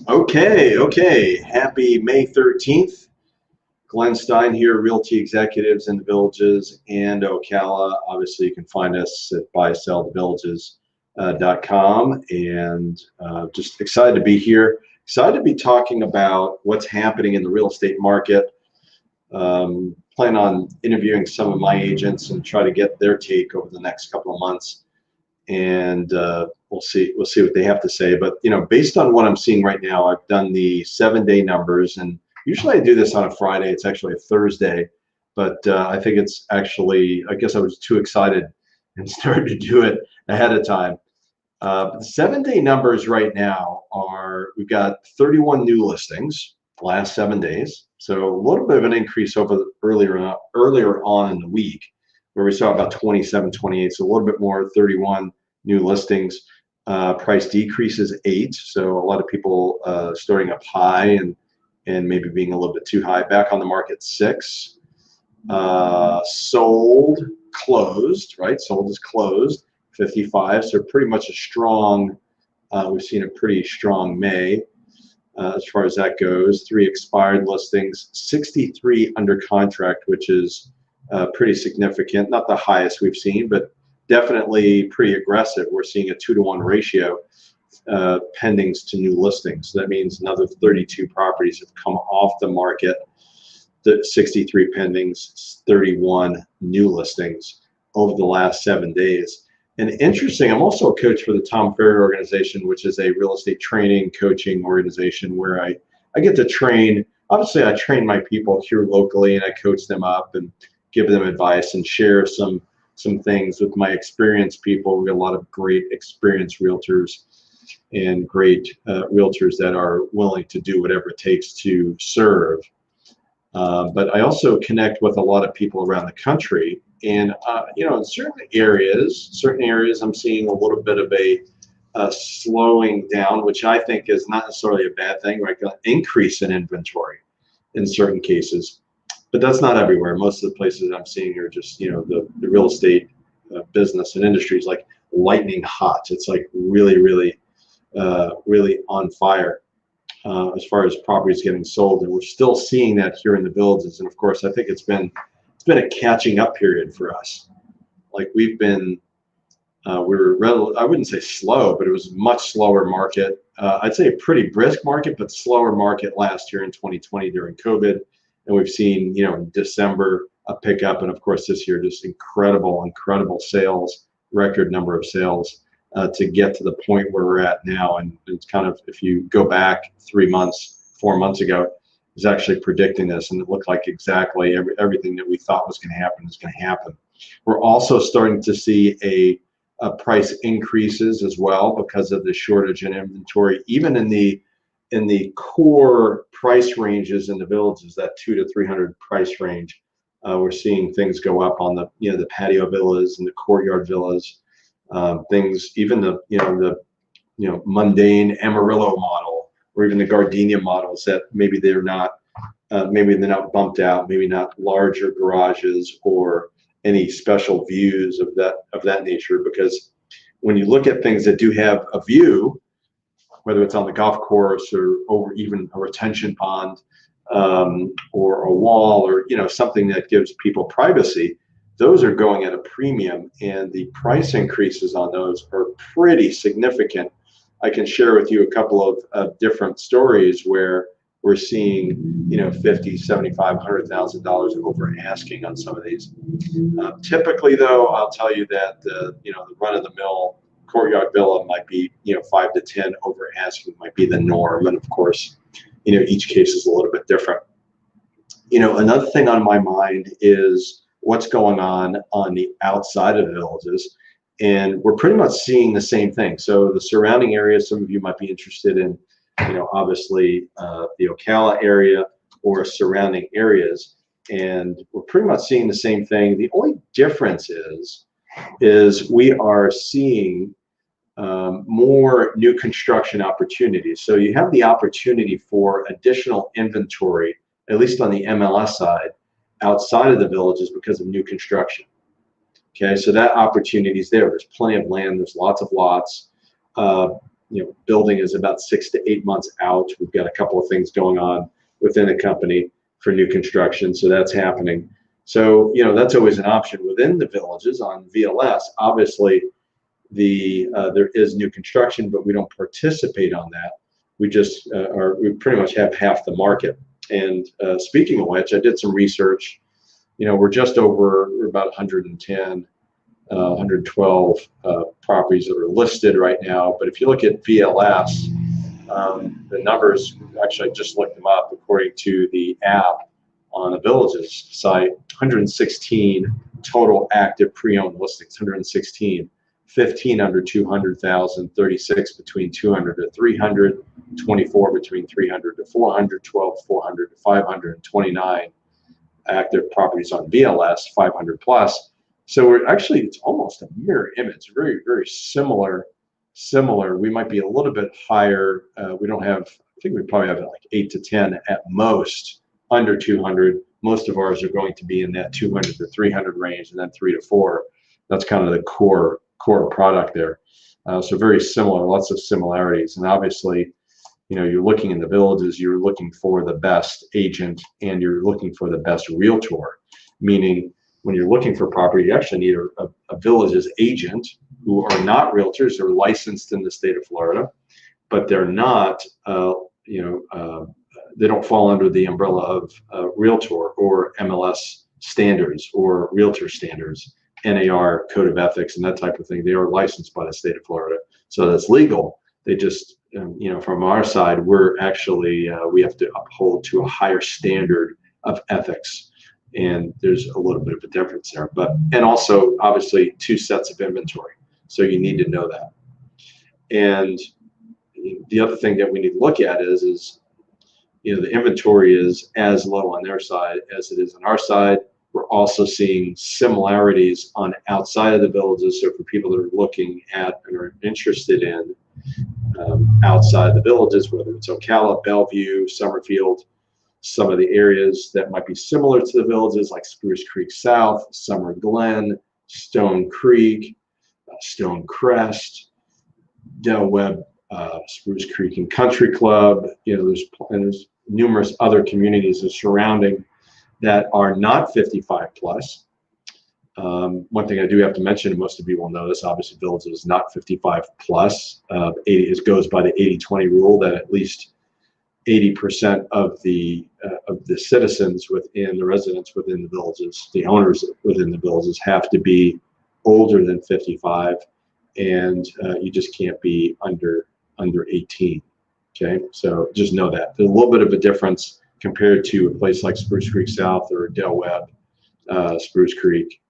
Okay. Happy May 13th. Glenn Stein here, Realty Executives in the Villages and Ocala. Obviously, you can find us at buysellthevillages.com. And just excited to be here. Excited to be talking about what's happening in the real estate market. Plan on interviewing some of my agents and try to get their take over the next couple of months. And we'll see what they have to say. But based on what I'm seeing right now, I've done the 7-day numbers, and usually I do this on a Friday. It's actually a Thursday, but I think it's actually, I guess I was too excited and started to do it ahead of time. The 7-day numbers right now are, we've got 31 new listings last 7 days, so a little bit of an increase over earlier on in the week, where we saw about 27, 28, so a little bit more, 31 new listings. Price decreases 8, so a lot of people starting up high and maybe being a little bit too high. Back on the market 6. Sold, closed, right? Sold is closed, 55, so pretty much a strong, we've seen a pretty strong May as far as that goes. 3 expired listings, 63 under contract, which is pretty significant. Not the highest we've seen, but definitely pretty aggressive. We're seeing a 2-to-1 ratio, pendings to new listings. So that means another 32 properties have come off the market. The 63 pendings, 31 new listings over the last 7 days. And interesting, I'm also a coach for the Tom Ferry organization, which is a real estate training coaching organization where I get to train. Obviously, I train my people here locally, and I coach them up and give them advice and share some things with my experienced people. We have a lot of great experienced realtors and great realtors that are willing to do whatever it takes to serve. But I also connect with a lot of people around the country, and in certain areas, I'm seeing a little bit of a slowing down, which I think is not necessarily a bad thing, like an increase in inventory in certain cases. But that's not everywhere. Most of the places I'm seeing are just, the real estate business and industry is like lightning hot. It's like really, really, really on fire as far as properties getting sold. And we're still seeing that here in the Villages. And of course, I think it's been a catching up period for us. Like we've been, I wouldn't say slow, but it was a much slower market. I'd say a pretty brisk market, but slower market last year in 2020 during COVID. And we've seen, in December, a pickup, and of course this year just incredible sales, record number of sales to get to the point where we're at now. And it's kind of, if you go back 3 months, 4 months ago, is actually predicting this, and it looked like exactly everything that we thought was going to happen is going to happen. We're also starting to see a price increases as well because of the shortage in inventory, even in the core price ranges in the Villages, that 200 to 300 price range. We're seeing things go up on the patio villas and the courtyard villas, things, even the mundane Amarillo model, or even the Gardenia models that maybe they're not bumped out, maybe not larger garages or any special views of that nature. Because when you look at things that do have a view, whether it's on the golf course or over even a retention pond, or a wall, or something that gives people privacy, those are going at a premium, and the price increases on those are pretty significant. I can share with you a couple of different stories where we're seeing $50,000, $75,000, $100,000 over asking on some of these. Typically, though, I'll tell you that the run-of-the-mill courtyard villa might be 5 to 10 over asking might be the norm, and of course each case is a little bit different. Another thing on my mind is what's going on the outside of the Villages, and we're pretty much seeing the same thing. So the surrounding areas, some of you might be interested in obviously the Ocala area or surrounding areas, and we're pretty much seeing the same thing. The only difference is we are seeing more new construction opportunities. So you have the opportunity for additional inventory, at least on the MLS side, outside of the Villages because of new construction. Okay, so that opportunity is there. There's plenty of land. There's lots of lots. building is about 6 to 8 months out. We've got a couple of things going on within the company for new construction, so that's happening. So that's always an option within the villages on VLS. Obviously, there is new construction, but we don't participate on that. We just we pretty much have half the market. And speaking of which, I did some research. We're about 110, 112 properties that are listed right now. But if you look at VLS, the numbers, actually I just looked them up according to the app on the Villages site, 116 total active pre-owned listings, 116. 15 under 200,000, 36 between 200 to 300, 24 between 300 to 400, 12 400 to 500, and 29 active properties on VLS, 500 plus. So it's almost a mirror image, very, very similar. We might be a little bit higher. We don't have, I think we probably have like 8 to 10 at most under 200. Most of ours are going to be in that 200 to 300 range, and then 3 to 4. That's kind of the core product there. So very similar, lots of similarities. And obviously, you're looking in the villages, you're looking for the best agent and you're looking for the best realtor, meaning when you're looking for property, you actually need a villages agent who are not realtors. They're licensed in the state of Florida, but they're not, they don't fall under the umbrella of realtor or MLS standards or realtor standards. NAR, Code of Ethics, and that type of thing. They are licensed by the state of Florida, so that's legal. They just, from our side, we're actually, we have to uphold to a higher standard of ethics, and there's a little bit of a difference there. And also, obviously, 2 sets of inventory, so you need to know that. And the other thing that we need to look at is the inventory is as low on their side as it is on our side. We're also seeing similarities on outside of the villages. So for people that are looking at and are interested in outside the villages, whether it's Ocala, Bellevue, Summerfield, some of the areas that might be similar to the villages like Spruce Creek South, Summer Glen, Stone Creek, Stone Crest, Del Webb, Spruce Creek and Country Club. There's numerous other communities that are surrounding that are not 55 plus. One thing I do have to mention, and most of you will know this, obviously Villages is not 55 plus. It goes by the 80-20 rule that at least 80% of the citizens within the residents within the villages, the owners within the villages, have to be older than 55, and you just can't be under 18. Okay, so just know that. There's a little bit of a difference compared to a place like Spruce Creek South or Del Webb, Spruce Creek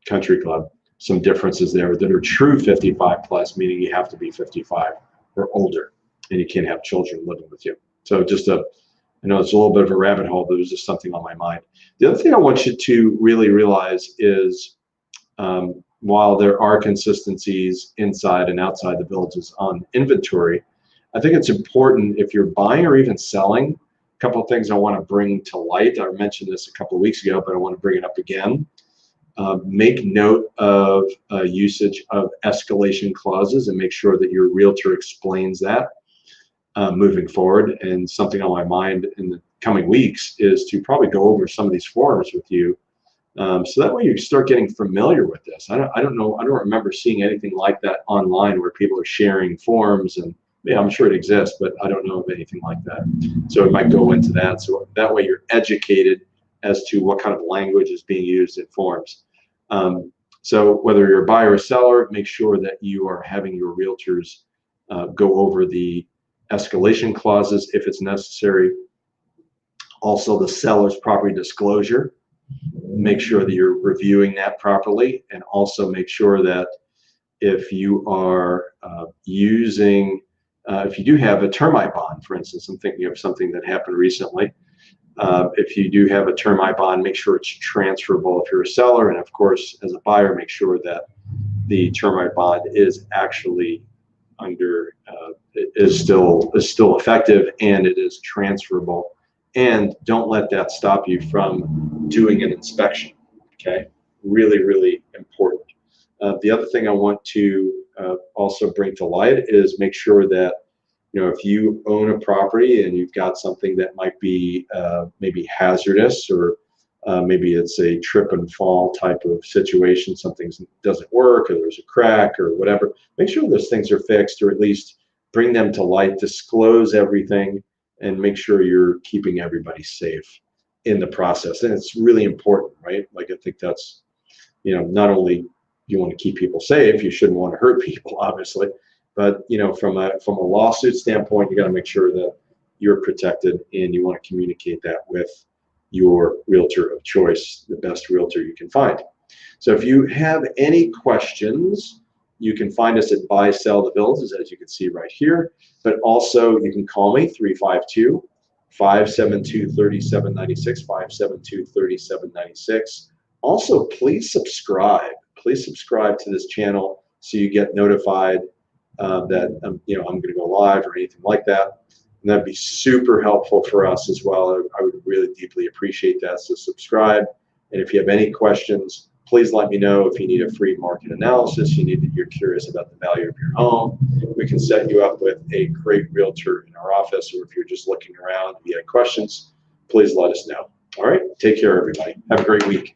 Country Club. Some differences there that are true 55 plus, meaning you have to be 55 or older, and you can't have children living with you. So I know it's a little bit of a rabbit hole, but it was just something on my mind. The other thing I want you to really realize is while there are consistencies inside and outside the villages on inventory, I think it's important if you're buying or even selling. A couple of things I want to bring to light. I mentioned this a couple of weeks ago, but I want to bring it up again. Make note of usage of escalation clauses and make sure that your realtor explains that moving forward. And something on my mind in the coming weeks is to probably go over some of these forms with you, so that way you start getting familiar with this. I don't know. I don't remember seeing anything like that online where people are sharing forms, and yeah, I'm sure it exists, but I don't know of anything like that. So it might go into that. So that way you're educated as to what kind of language is being used in forms. So whether you're a buyer or seller, make sure that you are having your realtors go over the escalation clauses if it's necessary. Also, the seller's property disclosure. Make sure that you're reviewing that properly, and also make sure that if you are if you do have a termite bond, for instance, I'm thinking of something that happened recently. If you do have a termite bond, make sure it's transferable if you're a seller, and of course, as a buyer, make sure that the termite bond is actually is still effective and it is transferable. And don't let that stop you from doing an inspection. Okay, really, really important. The other thing I want to also bring to light is make sure that, you know, if you own a property and you've got something that might be maybe hazardous, or maybe it's a trip and fall type of situation, something doesn't work or there's a crack or whatever, make sure those things are fixed, or at least bring them to light, disclose everything, and make sure you're keeping everybody safe in the process. And it's really important, right? Like, I think that's, you know, not only you want to keep people safe, you shouldn't want to hurt people, obviously, but, you know, from a lawsuit standpoint, you got to make sure that you're protected, and you want to communicate that with your realtor of choice, the best realtor you can find. So if you have any questions, you can find us at Buy Sell the Villages, as you can see right here. But also you can call me, 352-572-3796, 572-3796. Also, please subscribe. Please subscribe to this channel so you get notified that you know, I'm going to go live or anything like that. And that'd be super helpful for us as well. I would really deeply appreciate that. So subscribe. And if you have any questions, please let me know. If you need a free market analysis, you're curious about the value of your home, we can set you up with a great realtor in our office. Or if you're just looking around and you have questions, please let us know. All right. Take care, everybody. Have a great week.